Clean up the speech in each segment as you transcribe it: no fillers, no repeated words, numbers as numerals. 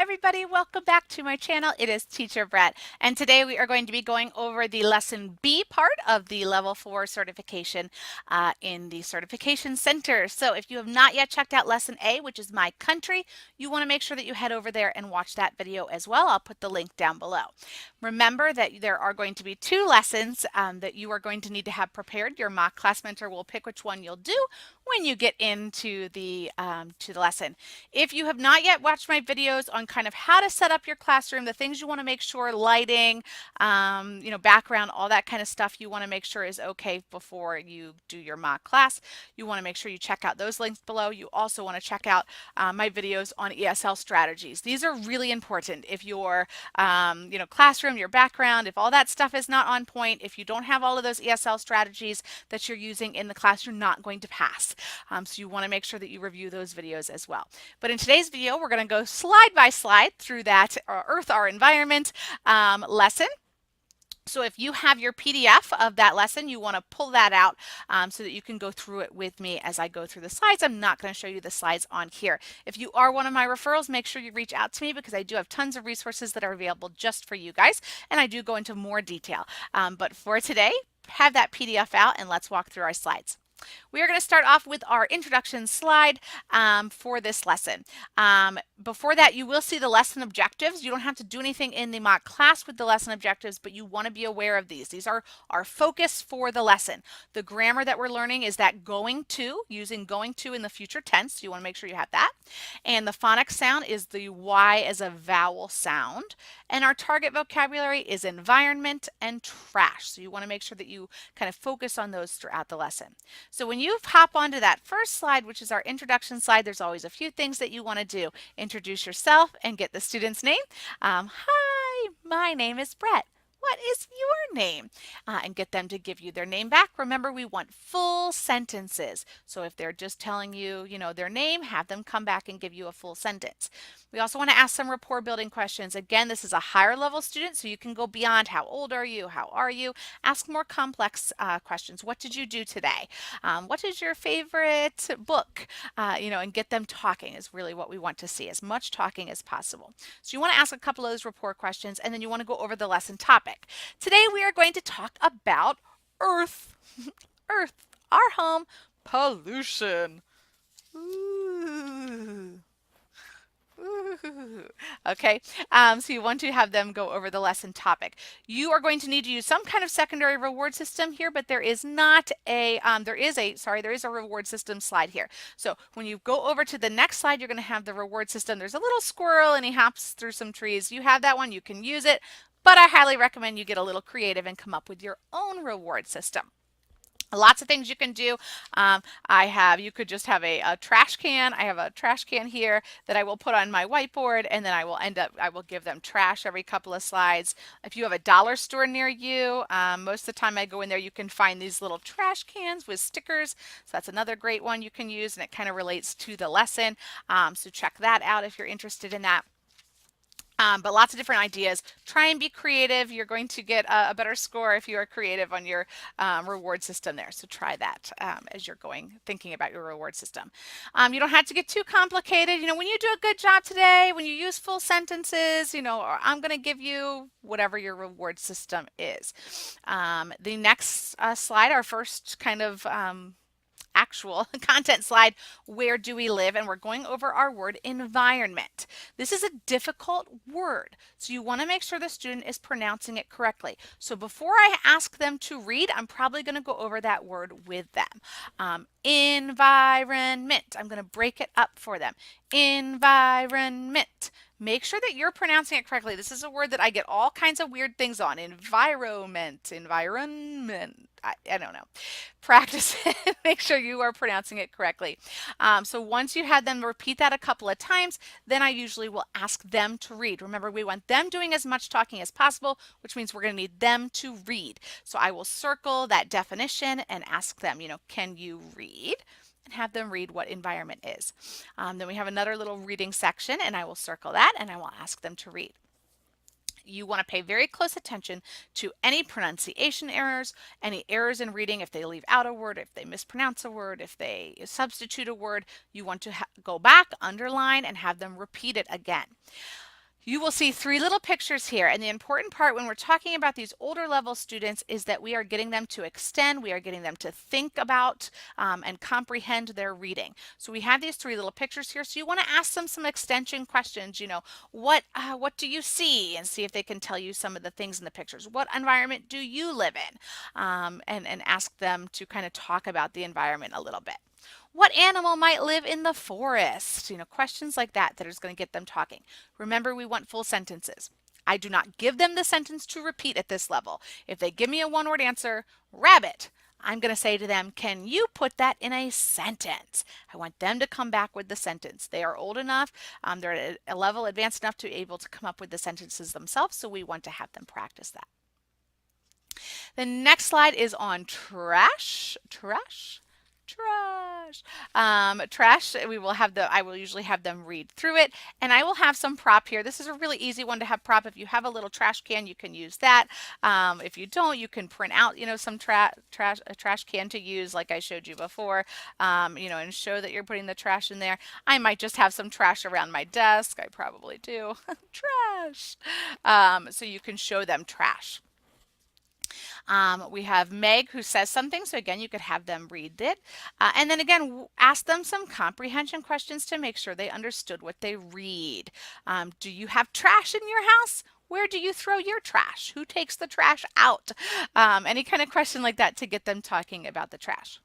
everybody, welcome back to my channel. It is Teacher Brett, and today we are going to be going over the Lesson B part of the Level 4 certification in the Certification Center. So if you have not yet checked out Lesson A, which is My Country, you want to make sure that you head over there and watch that video as well. I'll put the link down below. Remember that there are going to be two lessons that you are going to need to have prepared. Your mock class mentor will pick which one you'll do when you get into the lesson. If you have not yet watched my videos on kind of how to set up your classroom, the things you want to make sure, lighting, background, all that kind of stuff you want to make sure is okay before you do your mock class. You want to make sure you check out those links below. You also want to check out my videos on ESL strategies. These are really important. If your classroom, your background, if all that stuff is not on point, if you don't have all of those ESL strategies that you're using in the class, you're not going to pass. So you want to make sure that you review those videos as well. But in today's video, we're going to go slide by slide through that Earth, Our Environment lesson. So if you have your PDF of that lesson, you want to pull that out so that you can go through it with me as I go through the slides. I'm not going to show you the slides on here. If you are one of my referrals, make sure you reach out to me because I do have tons of resources that are available just for you guys, and I do go into more detail. But for today, have that PDF out and let's walk through our slides. We are going to start off with our introduction slide for this lesson. Before that, you will see the lesson objectives. You don't have to do anything in the mock class with the lesson objectives, but you want to be aware of these. These are our focus for the lesson. The grammar that we're learning is that going to, using going to in the future tense. So you want to make sure you have that. And the phonics sound is the Y as a vowel sound. And our target vocabulary is environment and trash. So you want to make sure that you kind of focus on those throughout the lesson. So when you hop onto that first slide, which is our introduction slide, there's always a few things that you want to do. Introduce yourself and get the student's name. Hi, my name is Brett. What is your name? And get them to give you their name back. Remember, we want full sentences. So if they're just telling you, their name, have them come back and give you a full sentence. We also want to ask some rapport building questions. Again, this is a higher level student, so you can go beyond how old are you? How are you? Ask more complex questions. What did you do today? What is your favorite book? And get them talking is really what we want to see, as much talking as possible. So you want to ask a couple of those rapport questions, and then you want to go over the lesson topic. Today we are going to talk about Earth. Earth, our home, pollution. Ooh. Ooh. Okay, so you want to have them go over the lesson topic. You are going to need to use some kind of secondary reward system here, but there is not a, there is a reward system slide here. So when you go over to the next slide, you're going to have the reward system. There's a little squirrel and he hops through some trees. You have that one, you can use it, but I highly recommend you get a little creative and come up with your own reward system. Lots of things you can do. You could just have a trash can. I have a trash can here that I will put on my whiteboard, and then I will give them trash every couple of slides. If you have a dollar store near you, most of the time I go in there, you can find these little trash cans with stickers. So that's another great one you can use, and it kind of relates to the lesson. So check that out if you're interested in that. But lots of different ideas. Try and be creative. You're going to get a better score if you are creative on your reward system there. So try that as you're thinking about your reward system. You don't have to get too complicated. When you do a good job today, when you use full sentences, I'm going to give you whatever your reward system is. The next slide, our first kind of actual content slide, where do we live? And we're going over our word environment. This is a difficult word, so you want to make sure the student is pronouncing it correctly. So before I ask them to read, I'm probably going to go over that word with them. Environment. I'm going to break it up for them. Environment. Make sure that you're pronouncing it correctly. This is a word that I get all kinds of weird things on. Environment. I don't know. Practice it. Make sure you are pronouncing it correctly. So once you had them repeat that a couple of times, then I usually will ask them to read. Remember, we want them doing as much talking as possible, which means we're going to need them to read. So I will circle that definition and ask them, can you read? And have them read what environment is. Then we have another little reading section, and I will circle that and I will ask them to read. You want to pay very close attention to any pronunciation errors, any errors in reading. If they leave out a word, if they mispronounce a word, if they substitute a word, you want to go back, underline, and have them repeat it again. You will see three little pictures here, and the important part when we're talking about these older level students is that we are getting them to extend, we are getting them to think about and comprehend their reading. So we have these three little pictures here, so you want to ask them some extension questions, what do you see, and see if they can tell you some of the things in the pictures. What environment do you live in? And ask them to kind of talk about the environment a little bit. What animal might live in the forest? Questions like that is going to get them talking. Remember, we want full sentences. I do not give them the sentence to repeat at this level. If they give me a one-word answer, rabbit, I'm going to say to them, can you put that in a sentence? I want them to come back with the sentence. They are old enough, they're at a level advanced enough to be able to come up with the sentences themselves, so we want to have them practice that. The next slide is on trash. Trash. Trash, I will usually have them read through it, and I will have some prop here. This is a really easy one to have prop. If you have a little trash can, you can use that. If you don't, you can print out, some a trash can to use like I showed you before, and show that you're putting the trash in there. I might just have some trash around my desk. I probably do. Trash. So you can show them trash. We have Meg who says something, so again you could have them read it, and then again ask them some comprehension questions to make sure they understood what they read. Do you have trash in your house? Where do you throw your trash? Who takes the trash out? Any kind of question like that to get them talking about the trash.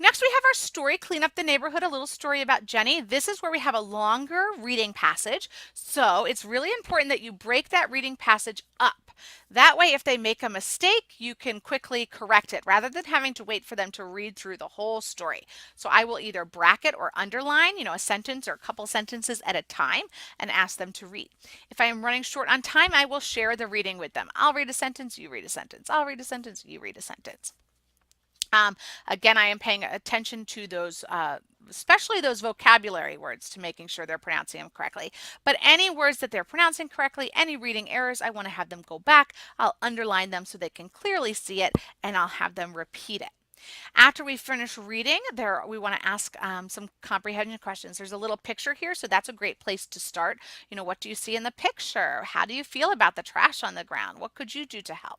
Next, we have our story, Clean Up the Neighborhood, a little story about Jenny. This is where we have a longer reading passage. So it's really important that you break that reading passage up. That way, if they make a mistake, you can quickly correct it rather than having to wait for them to read through the whole story. So I will either bracket or underline, a sentence or a couple sentences at a time and ask them to read. If I am running short on time, I will share the reading with them. I'll read a sentence, you read a sentence. I'll read a sentence, you read a sentence. Again, I am paying attention to those, especially those vocabulary words, to making sure they're pronouncing them correctly. But any words that they're pronouncing correctly, any reading errors, I want to have them go back. I'll underline them so they can clearly see it, and I'll have them repeat it. After we finish reading, we want to ask some comprehension questions. There's a little picture here, so that's a great place to start. What do you see in the picture? How do you feel about the trash on the ground? What could you do to help?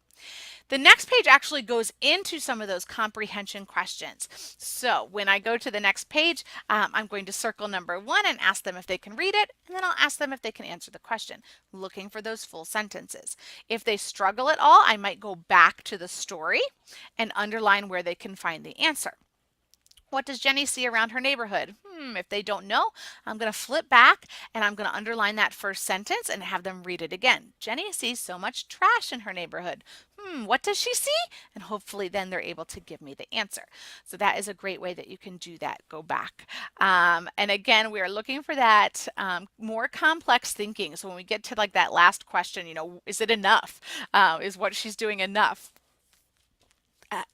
The next page actually goes into some of those comprehension questions. So when I go to the next page, I'm going to circle number 1 and ask them if they can read it, and then I'll ask them if they can answer the question, looking for those full sentences. If they struggle at all, I might go back to the story and underline where they can find the answer. What does Jenny see around her neighborhood? If they don't know, I'm going to flip back and I'm going to underline that first sentence and have them read it again. Jenny sees so much trash in her neighborhood. What does she see? And hopefully then they're able to give me the answer. So that is a great way that you can do that. Go back. And again, we are looking for that more complex thinking. So when we get to like that last question, is it enough? Is what she's doing enough?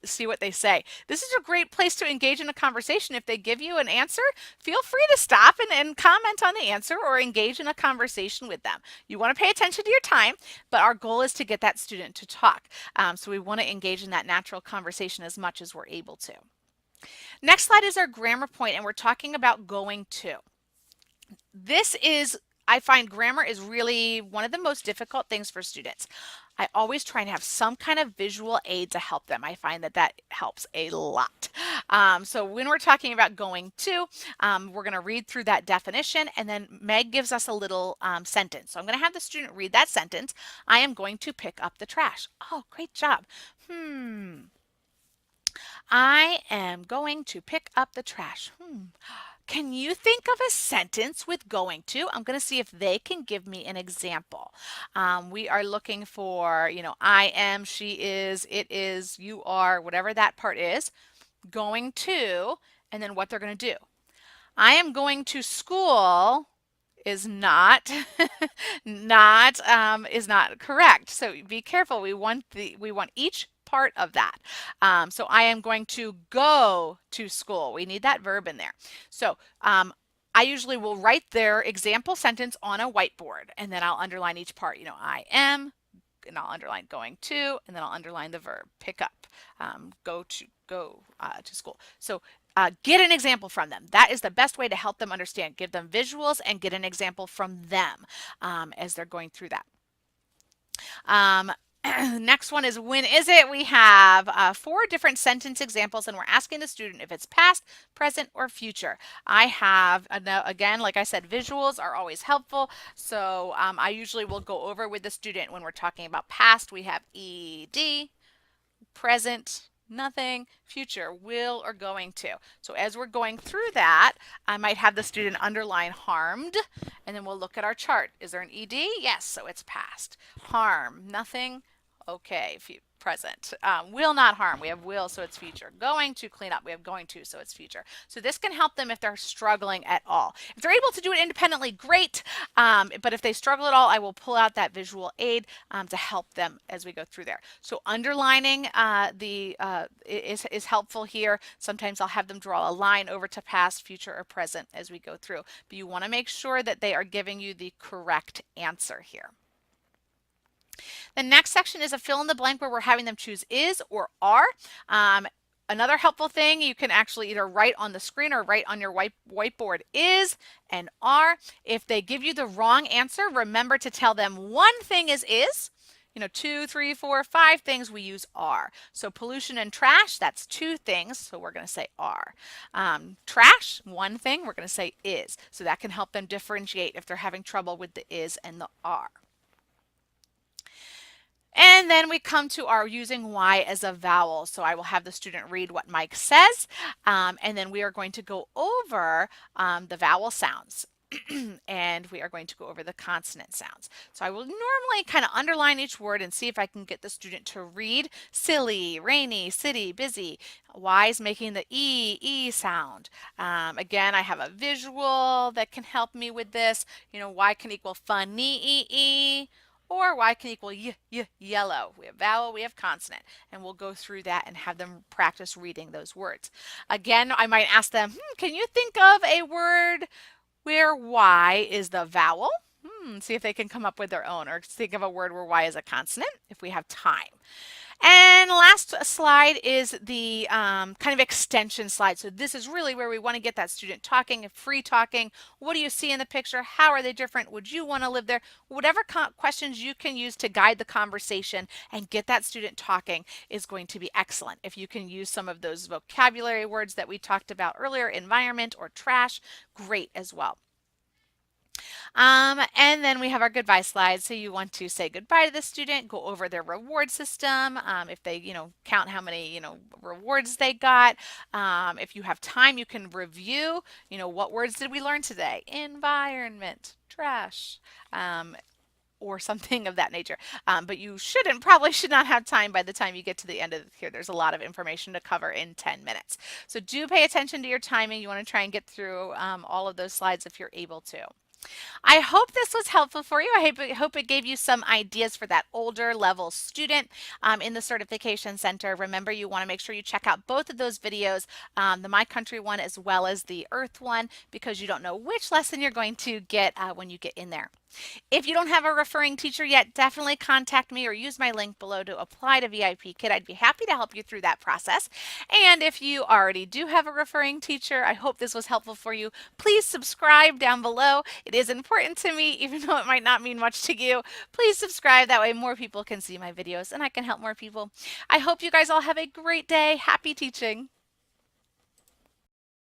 See what they say. This is a great place to engage in a conversation. If they give you an answer, feel free to stop and comment on the answer or engage in a conversation with them. You want to pay attention to your time, but our goal is to get that student to talk. So we want to engage in that natural conversation as much as we're able to. Next slide is our grammar point, and we're talking about going to. I find grammar is really one of the most difficult things for students. I always try and have some kind of visual aid to help them. I find that helps a lot. So when we're talking about going to, we're going to read through that definition, and then Meg gives us a little sentence. So I'm going to have the student read that sentence. I am going to pick up the trash. Oh, great job. I am going to pick up the trash. Can you think of a sentence with going to? I'm going to see if they can give me an example. We are looking for, I am, she is, it is, you are, whatever that part is, going to, and then what they're going to do. I am going to school is not is not correct. So be careful. We want each part of that. So I am going to go to school. We need that verb in there. So I usually will write their example sentence on a whiteboard, and then I'll underline each part. I am, and I'll underline going to, and then I'll underline the verb, pick up, go to school. So get an example from them. That is the best way to help them understand. Give them visuals and get an example from them as they're going through that. Next one is when is it? We have 4 different sentence examples and we're asking the student if it's past, present, or future. I have, again, like I said, visuals are always helpful. So I usually will go over with the student when we're talking about past, we have ed, present, nothing, future, will or going to. So as we're going through that, I might have the student underline harmed, and then we'll look at our chart. Is there an ed? Yes, so it's past. Harm, nothing, okay, present. Will not harm, we have will, so it's future. Going to clean up, we have going to, so it's future. So this can help them if they're struggling at all. If they're able to do it independently, great. But if they struggle at all, I will pull out that visual aid to help them as we go through there. So underlining is helpful here. Sometimes I'll have them draw a line over to past, future, or present as we go through. But you want to make sure that they are giving you the correct answer here. The next section is a fill in the blank where we're having them choose is or are. Another helpful thing, you can actually either write on the screen or write on your whiteboard is and are. If they give you the wrong answer, remember to tell them one thing is. 2, 3, 4, 5 things, we use are. So pollution and trash, that's 2 things, so we're going to say are. Trash, 1 thing, we're going to say is. So that can help them differentiate if they're having trouble with the is and the are. And then we come to our using Y as a vowel. So I will have the student read what Mike says, and then we are going to go over the vowel sounds. And we are going to go over the consonant sounds. So I will normally kind of underline each word and see if I can get the student to read silly, rainy, city, busy. Y is making the E sound. Again, I have a visual that can help me with this. Y can equal funny, or Y can equal yellow. We have vowel, we have consonant, and we'll go through that and have them practice reading those words. Again, I might ask them, can you think of a word where Y is the vowel? See if they can come up with their own, or think of a word where Y is a consonant if we have time. And last slide is the kind of extension slide. So this is really where we want to get that student talking, free talking. What do you see in the picture? How are they different? Would you want to live there? Whatever questions you can use to guide the conversation and get that student talking is going to be excellent. If you can use some of those vocabulary words that we talked about earlier, environment or trash, great as well. And then we have our goodbye slide. So you want to say goodbye to the student, go over their reward system. If they, count how many, rewards they got. If you have time, you can review, what words did we learn today? Environment, trash, or something of that nature. But you probably should not have time by the time you get to the end of here. There's a lot of information to cover in 10 minutes. So do pay attention to your timing. You want to try and get through all of those slides if you're able to. I hope this was helpful for you. I hope it gave you some ideas for that older level student in the Certification Center. Remember, you want to make sure you check out both of those videos, the My Country one as well as the Earth one, because you don't know which lesson you're going to get when you get in there. If you don't have a referring teacher yet, definitely contact me or use my link below to apply to VIPKID. I'd be happy to help you through that process. And if you already do have a referring teacher, I hope this was helpful for you. Please subscribe down below. It is important to me, even though it might not mean much to you. Please subscribe. That way more people can see my videos and I can help more people. I hope you guys all have a great day. Happy teaching.